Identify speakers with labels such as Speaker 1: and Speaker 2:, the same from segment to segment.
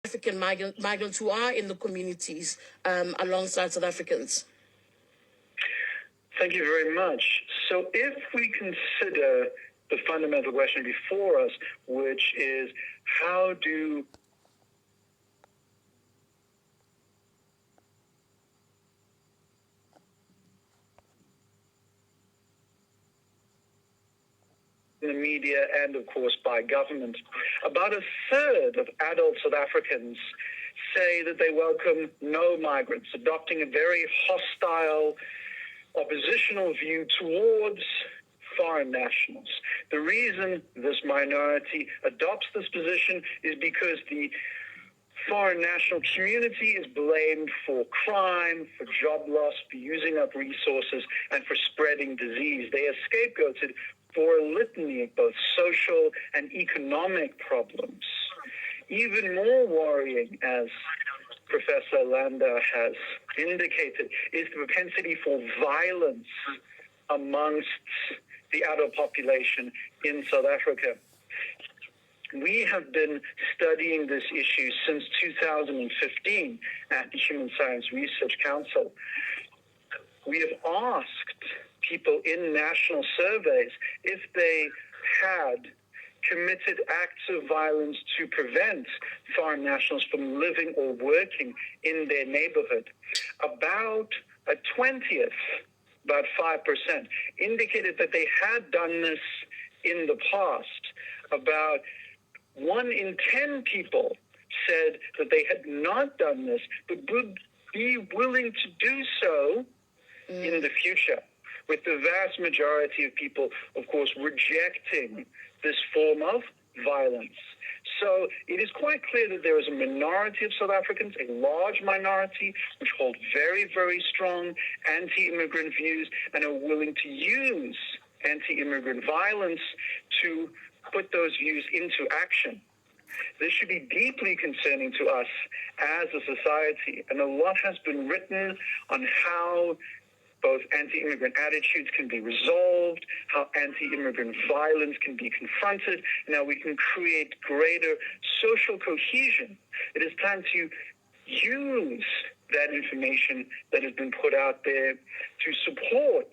Speaker 1: African migrants who are in the communities alongside South Africans?
Speaker 2: Thank you very much. So if we consider the fundamental question before us, which is how do the media and, of course, by government, about a third of adult South Africans say that they welcome no migrants, adopting a very hostile, oppositional view towards foreign nationals. The reason this minority adopts this position is because the foreign national community is blamed for crime, for job loss, for using up resources, and for spreading disease. They are scapegoated for a litany of both social and economic problems. Even more worrying, as Professor Landa has indicated, is the propensity for violence amongst the adult population in South Africa. We have been studying this issue since 2015 at the Human Science Research Council. We have asked people in national surveys if they had committed acts of violence to prevent foreign nationals from living or working in their neighborhood. About a 20th, about 5%, indicated that they had done this in the past. About 1 in 10 people said that they had not done this, but would be willing to do so in the future, with the vast majority of people, of course, rejecting this form of violence. So it is quite clear that there is a minority of South Africans, a large minority, which hold very, very strong anti-immigrant views and are willing to use anti-immigrant violence to put those views into action. This should be deeply concerning to us as a society, and a lot has been written on how both anti-immigrant attitudes can be resolved, how anti-immigrant violence can be confronted, and how we can create greater social cohesion. It is time to use that information that has been put out there to support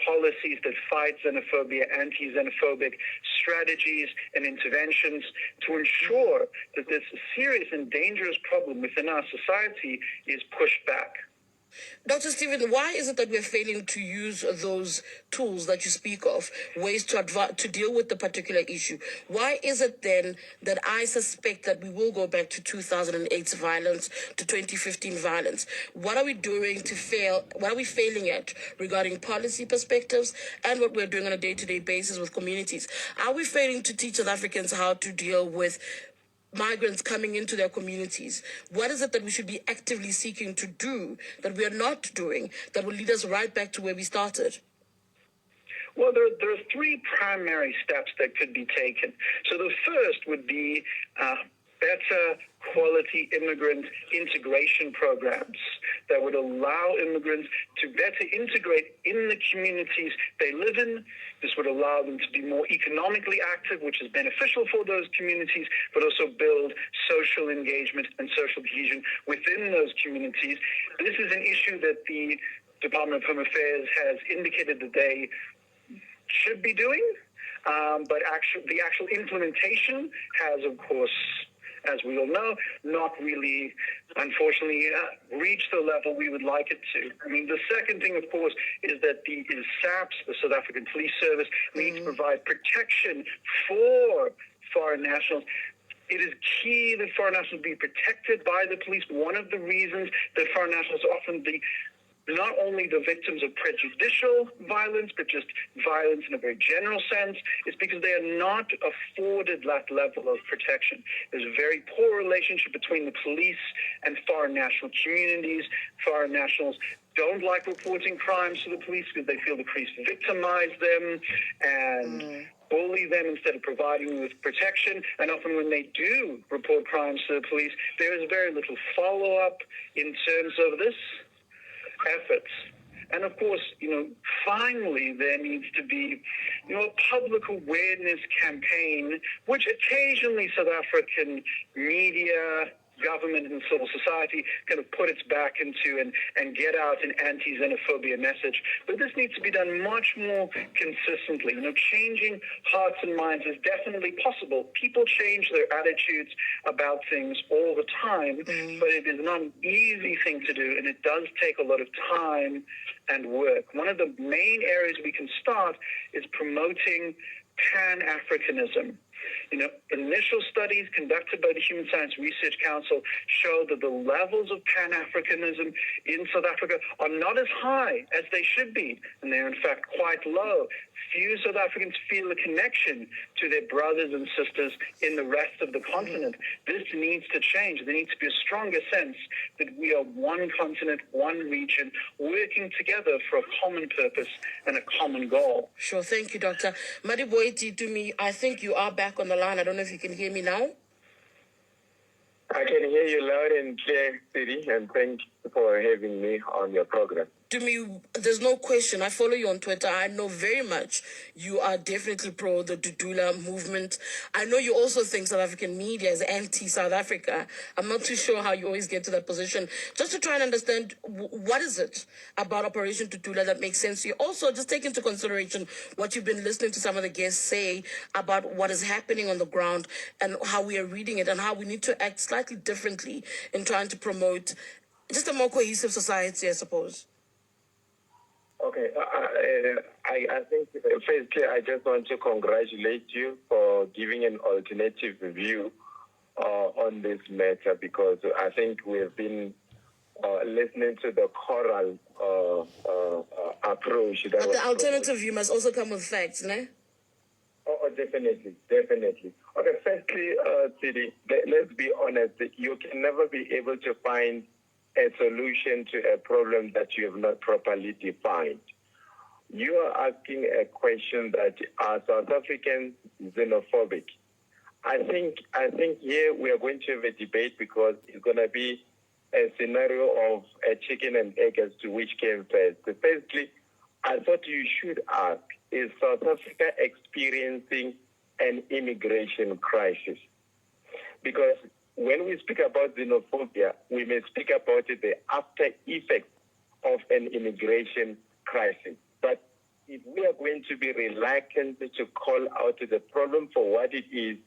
Speaker 2: policies that fight xenophobia, anti-xenophobic strategies and interventions to ensure that this serious and dangerous problem within our society is pushed back.
Speaker 1: Dr. Stephen, why is it that we're failing to use those tools that you speak of, ways to deal with the particular issue? Why is it then that I suspect that we will go back to 2008's violence, to 2015 violence? What are we doing to fail? What are we failing at regarding policy perspectives and what we're doing on a day-to-day basis with communities? Are we failing to teach South Africans how to deal with migrants coming into their communities? What is it that we should be actively seeking to do that we are not doing that will lead us right back to where we started?
Speaker 2: Well, there are 3 primary steps that could be taken. So the first would be better quality immigrant integration programs that would allow immigrants to better integrate in the communities they live in. This would allow them to be more economically active, which is beneficial for those communities, but also build social engagement and social cohesion within those communities. This is an issue that the Department of Home Affairs has indicated that they should be doing, but the actual implementation has, of course, as we all know, not really, unfortunately, reached the level we would like it to. I mean, the second thing, of course, is that the SAPS, the South African Police Service, needs to provide protection for foreign nationals. It is key that foreign nationals be protected by the police. One of the reasons that foreign nationals are often not only the victims of prejudicial violence, but just violence in a very general sense, is because they are not afforded that level of protection. There's a very poor relationship between the police and foreign national communities. Foreign nationals don't like reporting crimes to the police because they feel the police victimize them and bully them instead of providing them with protection. And often when they do report crimes to the police, there is very little follow-up in terms of this efforts. And of course, finally, there needs to be, a public awareness campaign, which occasionally South African media, government and civil society kind of put its back into and get out an anti-xenophobia message. But this needs to be done much more consistently. Changing hearts and minds is definitely possible. People change their attitudes about things all the time, but it is not an easy thing to do, and it does take a lot of time and work. One of the main areas we can start is promoting Pan-Africanism. Initial studies conducted by the Human Science Research Council show that the levels of Pan-Africanism in South Africa are not as high as they should be, and they're in fact quite low. Few South Africans feel a connection to their brothers and sisters in the rest of the continent. This needs to change. There needs to be a stronger sense that we are one continent, one region, working together for a common purpose and a common goal.
Speaker 1: Sure. Thank you, Dr. Madiboiti. To me, I think you are back on the line. I don't know if you can hear me now.
Speaker 3: I can hear you loud and clear, Siri, and thank you for having me on your program.
Speaker 1: To me, there's no question. I follow you on Twitter. I know very much you are definitely pro the Dudula movement. I know you also think South African media is anti-South Africa. I'm not too sure how you always get to that position. Just to try and understand, what is it about Operation Dudula that makes sense to you? Also, just take into consideration what you've been listening to some of the guests say about what is happening on the ground and how we are reading it and how we need to act slightly differently in trying to promote just a more cohesive society, I suppose.
Speaker 3: Okay, I think firstly, I just want to congratulate you for giving an alternative view on this matter, because I think we have been listening to the choral approach.
Speaker 1: But the alternative view must also come with facts, no?
Speaker 3: Oh, definitely. Okay, firstly, Sidi, let's be honest. You can never be able to find a solution to a problem that you have not properly defined. You are asking a question that are South Africans xenophobic? I think here we are going to have a debate, because it's going to be a scenario of a chicken and egg as to which came first. Firstly, I thought you should ask, is South Africa experiencing an immigration crisis? Because when we speak about xenophobia, we may speak about the after effects of an immigration crisis. But if we are going to be reluctant to call out the problem for what it is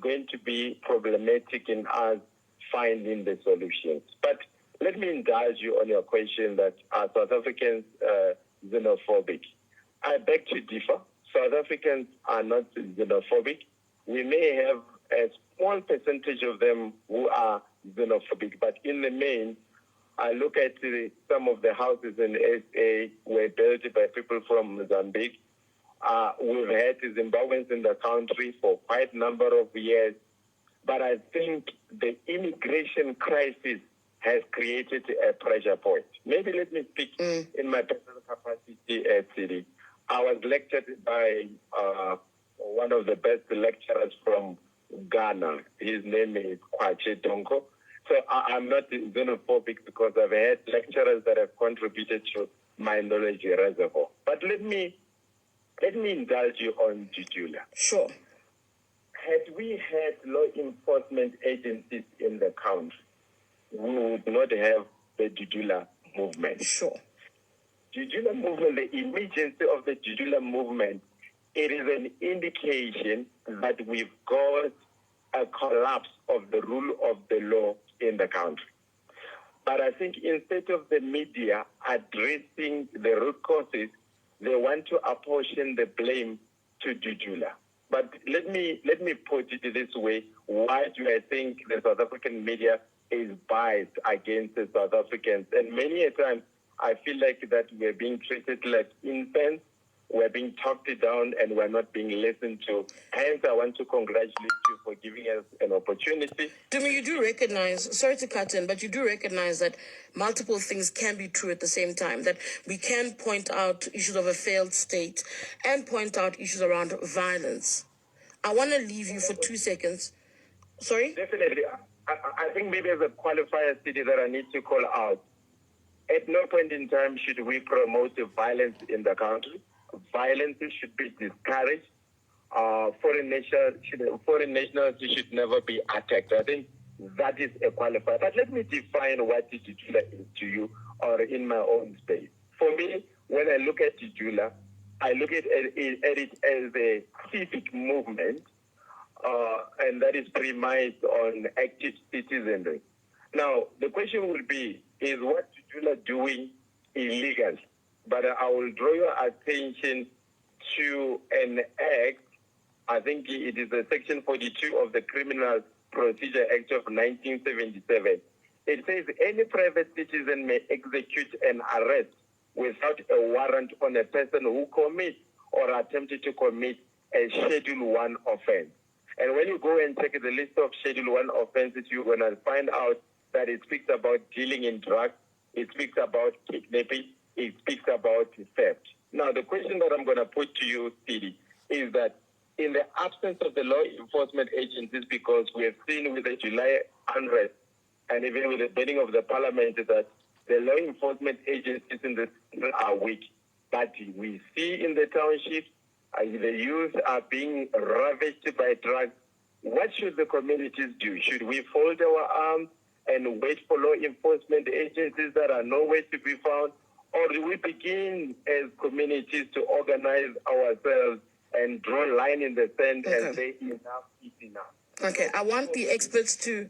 Speaker 3: going to be problematic in us finding the solutions. But let me indulge you on your question that are South Africans xenophobic. I beg to differ. South Africans are not xenophobic. We may have a small percentage of them who are xenophobic, but in the main, I look at some of the houses in SA were built by people from Mozambique. We've had Zimbabweans in the country for quite a number of years, but I think the immigration crisis has created a pressure point. Maybe let me speak in my personal capacity at City. I was lectured by one of the best lecturers from Ghana. His name is Kwache Donko. So I'm not xenophobic because I've had lecturers that have contributed to my knowledge reservoir. But let me indulge you on Dudula.
Speaker 1: Sure.
Speaker 3: Had we had law enforcement agencies in the country, we would not have the Dudula movement.
Speaker 1: Sure.
Speaker 3: Dudula movement, the emergency of the Dudula movement, it is an indication that we've got a collapse of the rule of the law in the country. But I think instead of the media addressing the root causes, they want to apportion the blame to Dudula. But let me put it this way. Why do I think the South African media is biased against the South Africans? And many a time, I feel like that we're being treated like infants, we're being talked down, and we're not being listened to. Hence, I want to congratulate you for giving us an opportunity.
Speaker 1: Dumi, you do recognize, sorry to cut in, but you do recognize that multiple things can be true at the same time, that we can point out issues of a failed state and point out issues around violence. I want to leave you for 2 seconds. Sorry?
Speaker 3: Definitely. I think maybe as a qualifier city that I need to call out, At no point in time should we promote violence in the country. Violence should be discouraged. Foreign nationals should never be attacked. I think that is a qualifier. But let me define what Jula is to you, or in my own space. For me, when I look at Jula, I look at it as a civic movement, and that is premised on active citizenry. Now, the question will be, is what Jula doing illegal? But I will draw your attention to an act. I think it is the Section 42 of the Criminal Procedure Act of 1977. It says any private citizen may execute an arrest without a warrant on a person who commits or attempted to commit a Schedule 1 offense. And when you go and check the list of Schedule 1 offenses, you're going to find out that it speaks about dealing in drugs, it speaks about kidnapping, it speaks about theft. Now, the question that I'm going to put to you, Sidi, is that in the absence of the law enforcement agencies, because we have seen with the July unrest and even with the burning of the parliament that the law enforcement agencies in the are weak. But we see in the townships, the youth are being ravaged by drugs. What should the communities do? Should we fold our arms and wait for law enforcement agencies that are nowhere to be found? Or do we begin as communities to organize ourselves and draw a line in the sand and say enough is enough?
Speaker 1: Okay, I want the experts to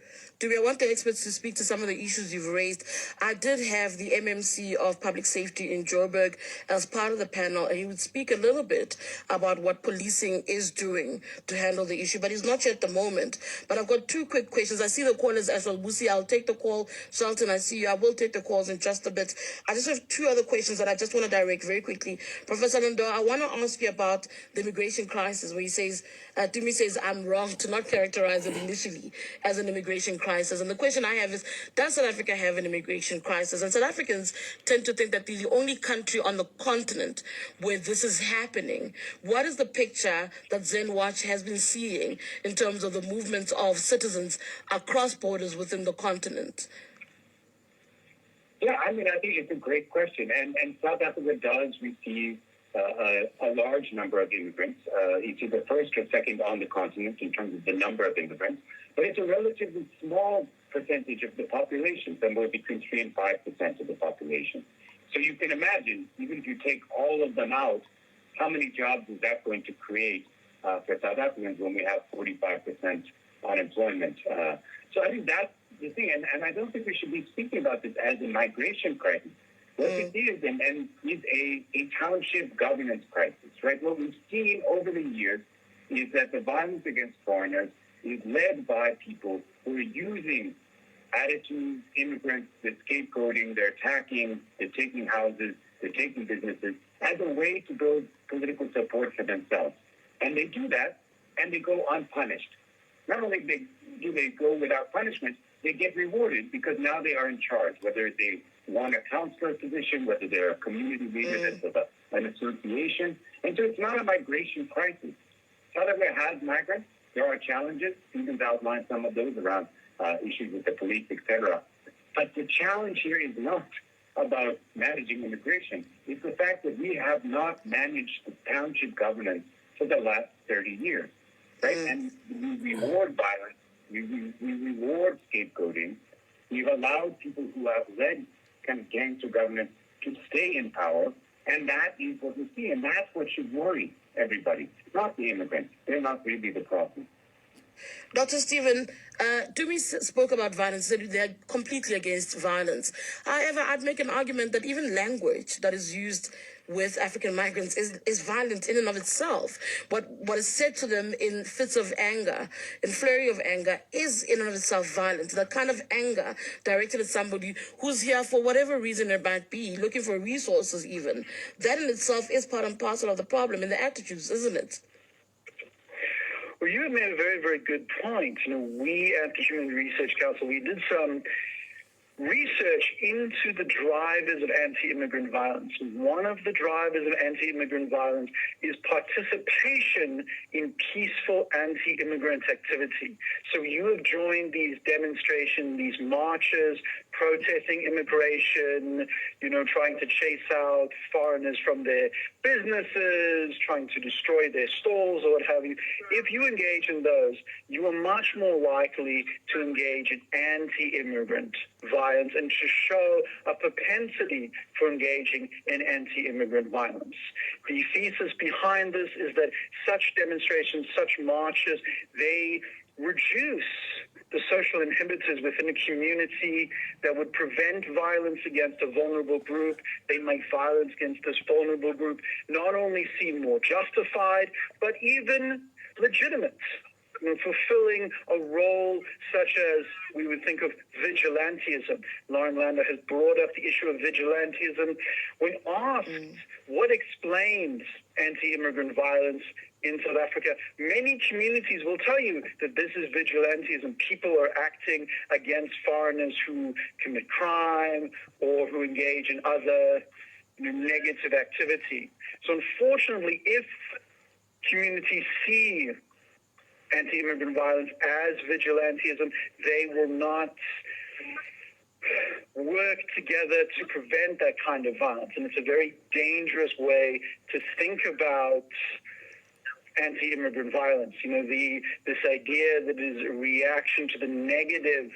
Speaker 1: speak to some of the issues you've raised. I did have the MMC of Public Safety in Joburg as part of the panel, and he would speak a little bit about what policing is doing to handle the issue, but he's not here at the moment. But I've got two quick questions. I see the callers as well. Busi, I'll take the call. Shelton, I see you. I will take the calls in just a bit. I just have two other questions that I just want to direct very quickly. Professor Lando, I want to ask you about the immigration crisis, where he says, Tumi says, I'm wrong to not characterize it initially as an immigration crisis. And the question I have is, does South Africa have an immigration crisis? And South Africans tend to think that they're the only country on the continent where this is happening. What is the picture that Zen Watch has been seeing in terms of the movements of citizens across borders within the continent?
Speaker 4: Yeah, I mean, I think it's a great question. And South Africa does receive a large number of immigrants. It's either first or second on the continent in terms of the number of immigrants. But it's a relatively small percentage of the population, somewhere between 3 and 5% of the population. So you can imagine, even if you take all of them out, how many jobs is that going to create for South Africans when we have 45% unemployment? So I think that's the thing. And I don't think we should be speaking about this as a migration crisis. What it is, and is a township governance crisis, right? What we've seen over the years is that the violence against foreigners is led by people who are using attitudes, immigrants, they're scapegoating, they're attacking, they're taking houses, they're taking businesses as a way to build political support for themselves. And they do that, and they go unpunished. Not only do they go without punishment, they get rewarded because now they are in charge, whether they want a councillor position, whether they're a community leader of an association. And so it's not a migration crisis. South Africa has migrants. There are challenges. Stephen's outlined some of those around issues with the police, etc. But the challenge here is not about managing immigration. It's the fact that we have not managed the township governance for the last 30 years, right? And we reward violence. We reward scapegoating. We've allowed people who have led kind of gangster government to stay in power, and that is what we see, and that's what should worry everybody, not the immigrants. They're not really the problem.
Speaker 1: Dr. Stephen, Tumi spoke about violence, said they're completely against violence. However, I'd make an argument that even language that is used with African migrants is violent in and of itself. What is said to them in fits of anger, in flurry of anger, is in and of itself violent. That kind of anger directed at somebody who's here for whatever reason it might be, looking for resources even, that in itself is part and parcel of the problem in the attitudes, isn't it?
Speaker 2: Well, you have made a very, very good point. We at the Human Research Council, we did some research into the drivers of anti-immigrant violence. One of the drivers of anti-immigrant violence is participation in peaceful anti-immigrant activity. So you have joined these demonstrations, these marches, protesting immigration, trying to chase out foreigners from their businesses, trying to destroy their stalls or what have you. If you engage in those, you are much more likely to engage in anti-immigrant violence and to show a propensity for engaging in anti-immigrant violence. The thesis behind this is that such demonstrations, such marches, they reduce the social inhibitors within a community that would prevent violence against a vulnerable group. They make violence against this vulnerable group not only seem more justified, but even legitimate, fulfilling a role such as we would think of vigilantism. Lauren Lander has brought up the issue of vigilantism. When asked what explains anti-immigrant violence in South Africa, many communities will tell you that this is vigilantism. People are acting against foreigners who commit crime or who engage in other negative activity. So unfortunately, if communities see anti-immigrant violence as vigilantism, they will not work together to prevent that kind of violence. And it's a very dangerous way to think about anti-immigrant violence. This idea that it is a reaction to the negative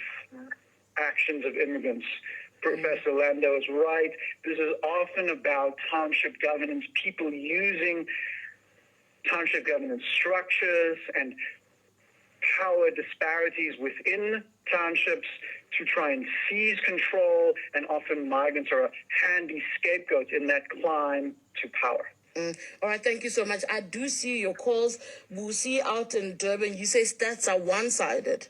Speaker 2: actions of immigrants. Professor Lando is right. This is often about township governance, people using township governance structures and power disparities within townships to try and seize control, and often migrants are a handy scapegoat in that climb to power.
Speaker 1: All right, thank you so much. I do see your calls. We'll see out in Durban. You say stats are one-sided.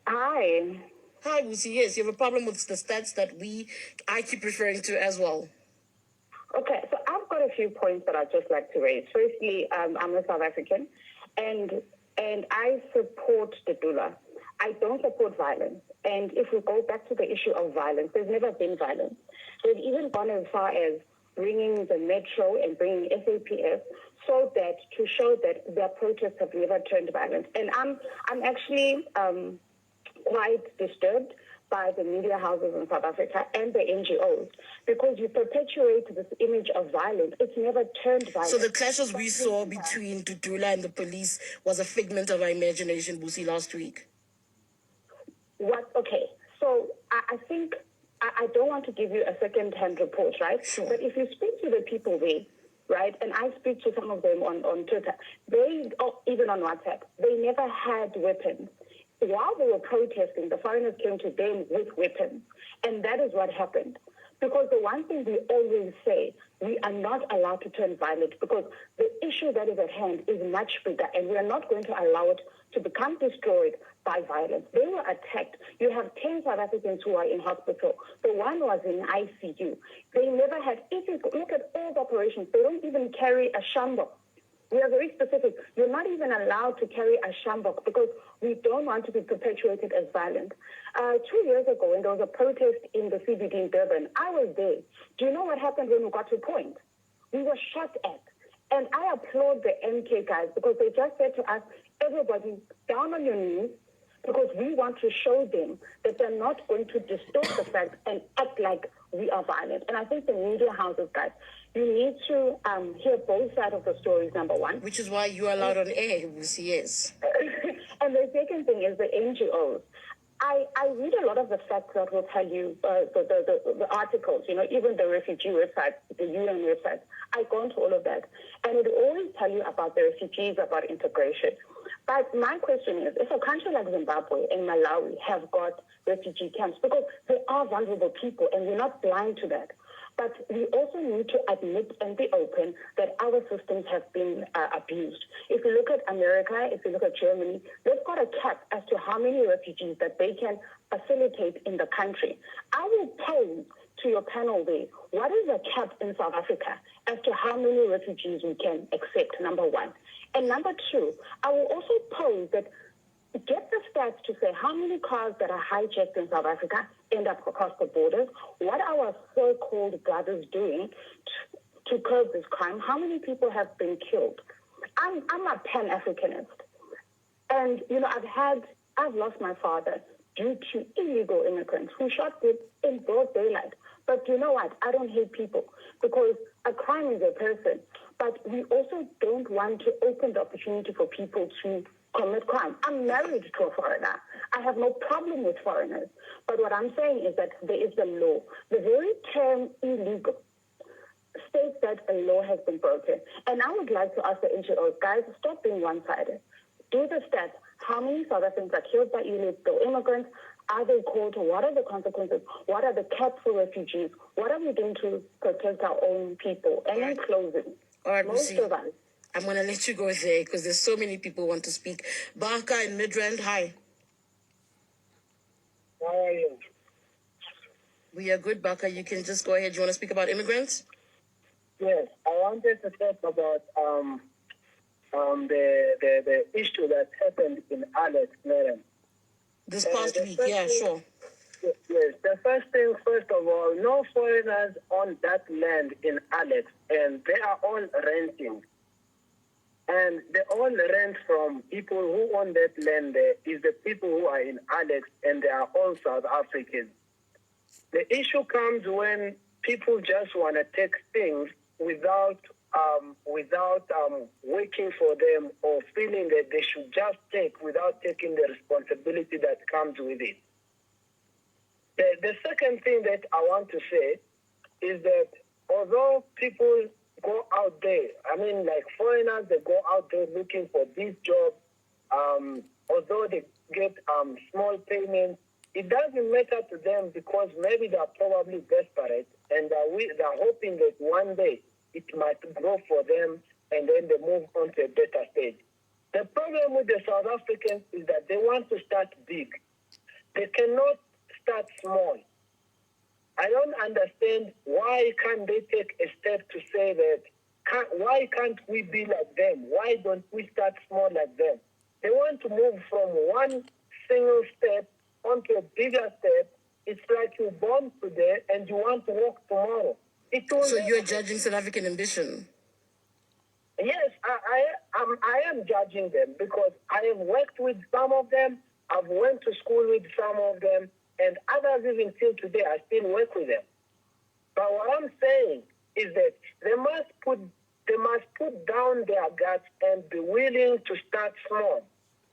Speaker 5: Hi.
Speaker 1: Hi, Busi. Yes, you have a problem with the stats that I keep referring to as well.
Speaker 5: Okay, so I've got a few points that I'd just like to raise. Firstly, I'm a South African, and I support the Dula. I don't support violence. And if we go back to the issue of violence, there's never been violence. They've even gone as far as bringing the metro and bringing SAPS to show that their protests have never turned violent. And I'm actually quite disturbed by the media houses in South Africa and the NGOs, because you perpetuate this image of violence. It's never turned violent.
Speaker 1: So the clashes we saw between Dudula and the police was a figment of our imagination, Busi, last week.
Speaker 5: Okay, so I think, I don't want to give you a second-hand report, right?
Speaker 1: Sure.
Speaker 5: But if you speak to the people there, right, and I speak to some of them on Twitter, even on WhatsApp, they never had weapons. While they were protesting, the foreigners came to them with weapons. And that is what happened. Because the one thing we always say, we are not allowed to turn violent, because the issue that is at hand is much bigger, and we are not going to allow it to become destroyed by violence. They were attacked. You have 10 South Africans who are in hospital. The one was in ICU. They never had, if you look at all the operations, they don't even carry a shambok. We are very specific. You're not even allowed to carry a shambok because we don't want to be perpetuated as violent. 2 years ago, when there was a protest in the CBD in Durban, I was there. Do you know what happened when we got to Point? We were shot at. And I applaud the MK guys, because they just said to us, everybody down on your knees, because we want to show them that they're not going to distort the facts and act like we are violent. And I think the media houses, guys, you need to hear both sides of the stories, number one.
Speaker 1: Which is why you are allowed on air, Busi, yes.
Speaker 5: And the second thing is the NGOs. I read a lot of the facts that will tell you the articles, even the refugee website, the UN website. I go into all of that. And it will always tell you about the refugees, about integration. But my question is, if a country like Zimbabwe and Malawi have got refugee camps, because they are vulnerable people and we're not blind to that, but we also need to admit and be open that our systems have been abused. If you look at America, if you look at Germany, they've got a cap as to how many refugees that they can facilitate in the country. I will pose to your panel there, what is the cap in South Africa as to how many refugees we can accept, number one. And number two, I will also pose that, get the stats to say how many cars that are hijacked in South Africa end up across the borders, what are our so-called brothers doing to curb this crime, how many people have been killed. I'm a Pan-Africanist. And, I've lost my father due to illegal immigrants who shot dead in broad daylight. But you know what? I don't hate people because a crime is a person. But we also don't want to open the opportunity for people to commit crime. I'm married to a foreigner. I have no problem with foreigners. But what I'm saying is that there is the law. The very term illegal states that a law has been broken. And I would like to ask the NGOs, guys, stop being one-sided. Do the stats. How many South Africans are killed by illegal immigrants? Are they caught? What are the consequences? What are the caps for refugees? What are we doing to protect our own people? And in closing,
Speaker 1: All right,
Speaker 5: most of us.
Speaker 1: I'm going to let you go there because there's so many people who want to speak. Baka in Midrand, hi.
Speaker 6: How are you?
Speaker 1: We are good, Baka. You can just go ahead. You want to speak about immigrants?
Speaker 6: Yes, I wanted to talk about the issue that happened in Alex, Maryland.
Speaker 1: This past week, yeah, sure.
Speaker 6: Yes, the first thing, first of all, no foreigners on that land in Alex, and they are all renting. And they all rent from people who own that land there is the people who are in Alex, and they are all South Africans. The issue comes when people just want to take things without working for them or feeling that they should just take without taking the responsibility that comes with it. The second thing that I want to say is that although people go out there, I mean, like foreigners, they go out there looking for this job, although they get small payments, it doesn't matter to them because maybe they're probably desperate and they're hoping that one day it might grow for them and then they move on to a better stage. The problem with the South Africans is that they want to start big. They cannot start small. I don't understand why can't they take a step to say that, why can't we be like them? Why don't we start small like them? They want to move from one single step onto a bigger step. It's like you're born today and you want to walk tomorrow.
Speaker 1: So you're judging South African ambition?
Speaker 6: Yes, I am judging them because I have worked with some of them. I've went to school with some of them, and others even till today I still work with them. But what I'm saying is that they must put down their guts and be willing to start small,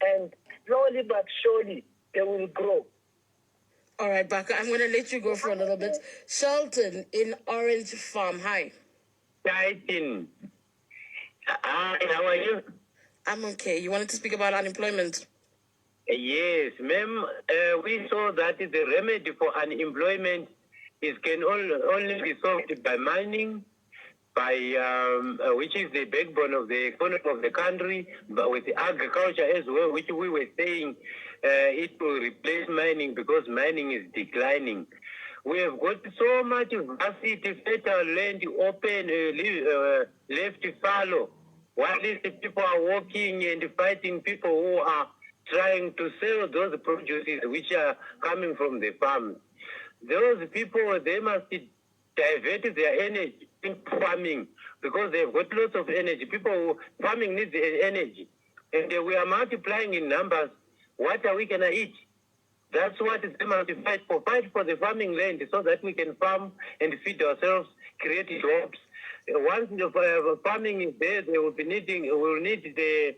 Speaker 6: and slowly but surely they will grow.
Speaker 1: All right, Baka, I'm going to let you go for a little bit. Shelton in Orange Farm, hi.
Speaker 7: Hi, how are you?
Speaker 1: I'm okay. You wanted to speak about unemployment?
Speaker 7: Yes, ma'am. We saw that the remedy for unemployment can only be solved by mining, which is the backbone of the economy of the country, but with agriculture as well, which we were saying it will replace mining because mining is declining. We have got so much vast fertile land open, left fallow, while these people are walking and fighting people who are trying to sell those produces which are coming from the farms. Those people, they must divert their energy into farming because they've got lots of energy. Farming needs energy. And we are multiplying in numbers. What are we going to eat? That's what they must fight for. Fight for the farming land so that we can farm and feed ourselves, create jobs. Once the farming is there, we will need the